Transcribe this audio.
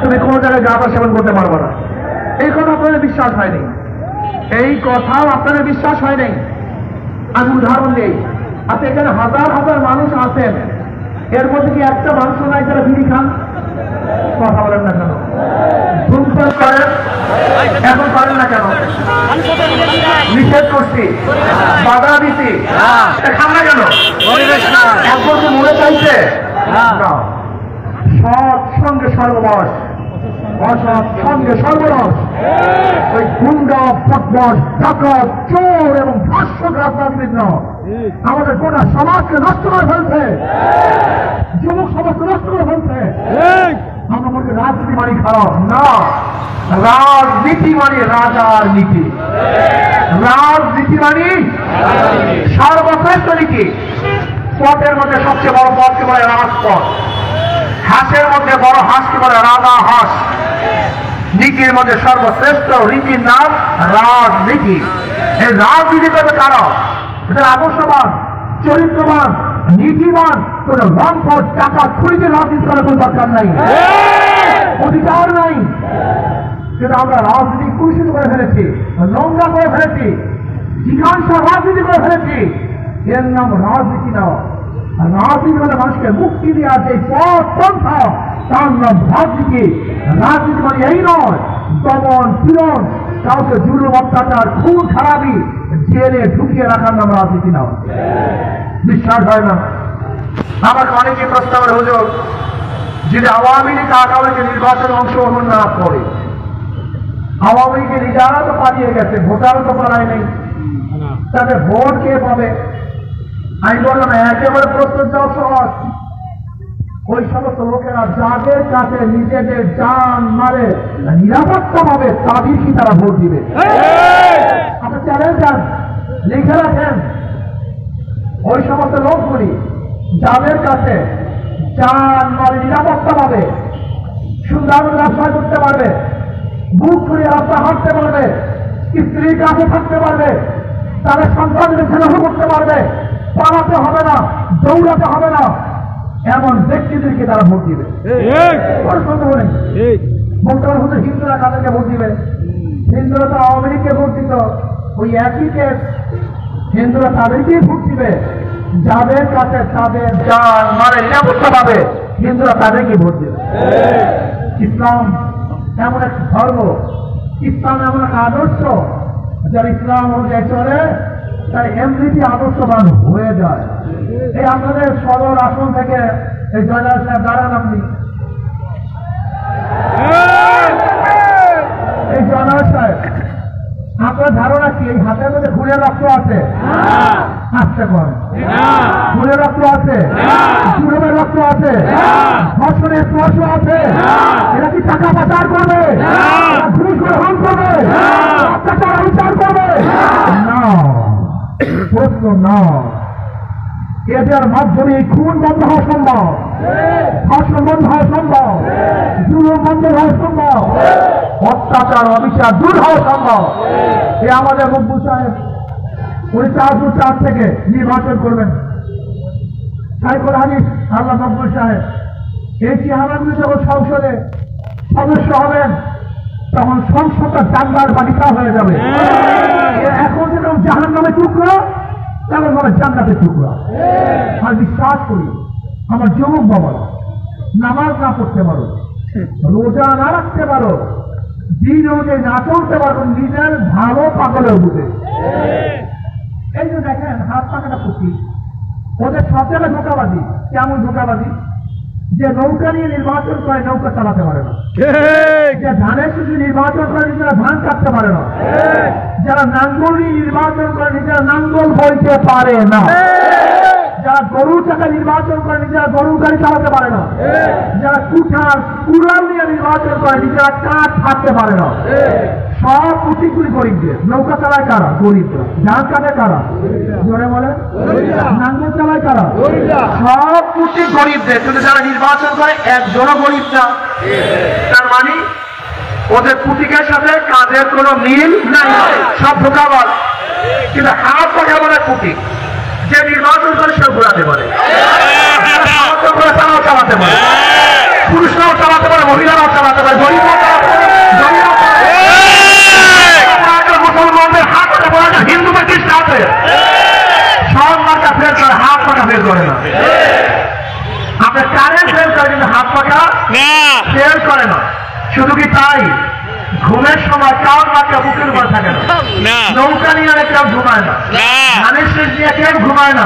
তুমি কোনো জায়গায় গাঁজা সেবন করতে পারবো না। এই কথা আপনাদের বিশ্বাস হয়নি, এই কথাও আপনাদের বিশ্বাস হয় নাই। আমি উদাহরণ দিই, আপনি এখানে হাজার হাজার মানুষ আছেন, এর মধ্যে কি একটা মানুষ নাই যারা বিড়ি খান? কথা বলেন না কেন? ধূমপান করেন, এখন করেন না কেন? নিষেধ করছি, বাধা দিচ্ছি, খান না কেন? এখন কি মনে চাইছে? সৎ সঙ্গে সর্বনাশ, অসৎ সঙ্গে সর্বনাশ। ওই গুন্ডা, বদমাশ, ডাকাত, চোর এবং ধর্ষক রাজনীতিবিদ আমাদের গোটা সমাজকে নষ্ট করে ফেলছে, যুবক সমাজকে নষ্ট করে ফেলছে। আমরা মনে করি রাজনীতি মানে খারাপ না, রাজনীতি মানে রাজার নীতি, রাজনীতি মানে সর্বশ্রেষ্ঠ নীতি। পথের মধ্যে সবচেয়ে বড় পথকে বলে রাজপথ, হাঁসের মধ্যে বড় হাঁসকে বলে রাজা হাঁস। নীতির মধ্যে সর্বশ্রেষ্ঠ রীতির নাম রাজনীতি। এই রাজনীতি করবে কারা? যারা আদর্শবান, চরিত্রবান, নীতিবান, কোন লম্পট টাকা খুঁড়িতে রাজনীতি করার কোন দরকার নাই, অধিকার নাই। কিন্তু আমরা রাজনীতি কুষিত করে ফেলেছি, নোংরা করে ফেলেছি, জিজ্ঞাসা রাজনীতি করে ফেলেছি। এর নাম রাজনীতি না। রাজনীতি মানে মানুষকে মুক্তি দেওয়ার যে পথ পন্থা, তার নাম রাজনীতি। রাজনীতি মানে এই নয় দমন পীড়ন, কাউকে জুলুম অত্যাচার খুন খারাপি জেলে ঢুকিয়ে রাখার নাম রাজনীতি না। বিশ্বাস হয় না? আমাকে অনেকে প্রশ্ন করে, হুজুর যদি আওয়ামী লীগ আগামীকে নির্বাচনে অংশগ্রহণ না করে, আওয়ামী লীগের লিডাররা তো পালিয়ে গেছে, ভোটারও তো পালায় নেই, তাদের ভোট কে পাবে? আমি বললাম একেবারে প্রশ্ন দেওয়া সহজ। ওই সমস্ত লোকেরা যাদের কাছে নিজেদের জান মারে নিরাপত্তা পাবে, তাদের কি তারা ভোট দিবে? আপনি চ্যালেঞ্জ দেন, লিখে রাখেন। ওই সমস্ত লোকগুলি যাদের কাছে জান মারে নিরাপত্তা পাবে, সুন্দর ব্যবসা করতে পারবে, বুক করে রাস্তা হাঁটতে পারবে, স্ত্রীর কাছে থাকতে পারবে, তাদের সন্তানদের স্নেহ করতে পারবে, পালাতে হবে না, দৌড়াতে হবে না, এমন ব্যক্তিদেরকে তারা ভোট দিবে। বর্তমান হচ্ছে হিন্দুরা তাদেরকে ভোট দিবে। হিন্দুরা তো আওয়ামী লীগকে ভোট দিত, ওই একই কেস। হিন্দুরা তাদেরকেই ভোট দিবে যাদের কাছে তাদের জান মানে নিরাপত্তা পাবে, হিন্দুরা তাদেরকে ভোট দিবে। ইসলাম এমন এক ধর্ম, ইসলাম এমন এক আদর্শ, যারা ইসলাম অনুযায়ী চলে তাই এমনিতে আদর্শবান হয়ে যায়। এই আপনাদের সদর আসন থেকে এই জয়নাল সাহেব দাঁড়ান, আপনি এই জয়নাল সাহেব, আপনার ধারণা কি এই হাতের মধ্যে খুনের রক্ত আছে? আসতে পারে খুনের রক্ত আছে, জুলুমের রক্ত আছে, ধর্ষণের স্পর্শ আছে। এরা কি টাকা পাচার করবে? ঘুষ গ্রহণ করবে? অত্যাচার বিচার করবে না? প্রশ্ন না। এদের মাধ্যমে খুন বন্ধ হওয়া সম্ভব, ধর্ষণ বন্ধ হওয়া সম্ভব, জুলুম বন্ধ হওয়া সম্ভব, অত্যাচার অবিচার দূর হওয়া সম্ভব। এ আমাদের মকবুল সাহেব, উনি 404 থেকে নির্বাচন করবেন। সাইকুল হাদিস আল্লাহ মকবুল সাহেব এই চেহারাগুলি যখন সংসদে সদস্য হবেন, তখন সংসদটা জান্নার বাড়িটা হয়ে যাবে। এখন যেরকম জাহান্নামের টুকরো, তেমন ভাবে জান্নাতের টুকরা। আর বিশ্বাস করি, আমার যুবক বাবা নামাজ না পড়তে পারো, রোজা না রাখতে পারো, দিন অনুযায়ী না চলতে পারো, নিজের ভালো পাগলের বুঝে। এই যে দেখেন হাত পাকাটা করছি, ওদের সব জায়গায় ধোকাবাজি। কেমন ধোকাবাজি? যে নৌকা নিয়ে নির্বাচন করে নৌকা চালাতে পারে না, যে ধানের শুধু নির্বাচন করে নিজেরা ধান কাটতে পারে না, যারা নাঙ্গল নিয়ে নির্বাচন করে নিজেরা নাঙ্গল বইতে পারে না, যারা গরু চাকা নির্বাচন করে নিজেরা গরু গাড়ি চালাতে পারে না, যারা কুঠার কুড়াল নিয়ে নির্বাচন করে নিজেরা কাঠ থাকতে পারে না, সব প্রতীকগুলি গরিবদের। নৌকা চালায় কারা? গরিবরা। ধান কাটে কারা? জোরে বলে। নাঙ্গল চালায় কারা? সব প্রতীক গরিবদের। কিন্তু যারা নির্বাচন করে একজনও গরিব না। তার মানে ওদের প্রতীকের সাথে কাজের কোনো মিল নাই, সব ধোঁকাবাজ। কিন্তু হাত পাখা বলে প্রতীক, যে নির্বাচন করে সে ঘোরাতে পারে, তারাও চালাতে পারে, পুরুষরাও চালাতে পারে, মহিলারাও চালাতে পারে, আপনার কানে ফেল করে কিন্তু হাত পাখা ফেল করে না। শুধু কি তাই, ঘুমের সময় কার মাথা বুকের উপর থাকে না, নৌকা নিয়ে কেউ ঘুমায় না, ধানের শেষ নিয়ে কেউ ঘুমায় না।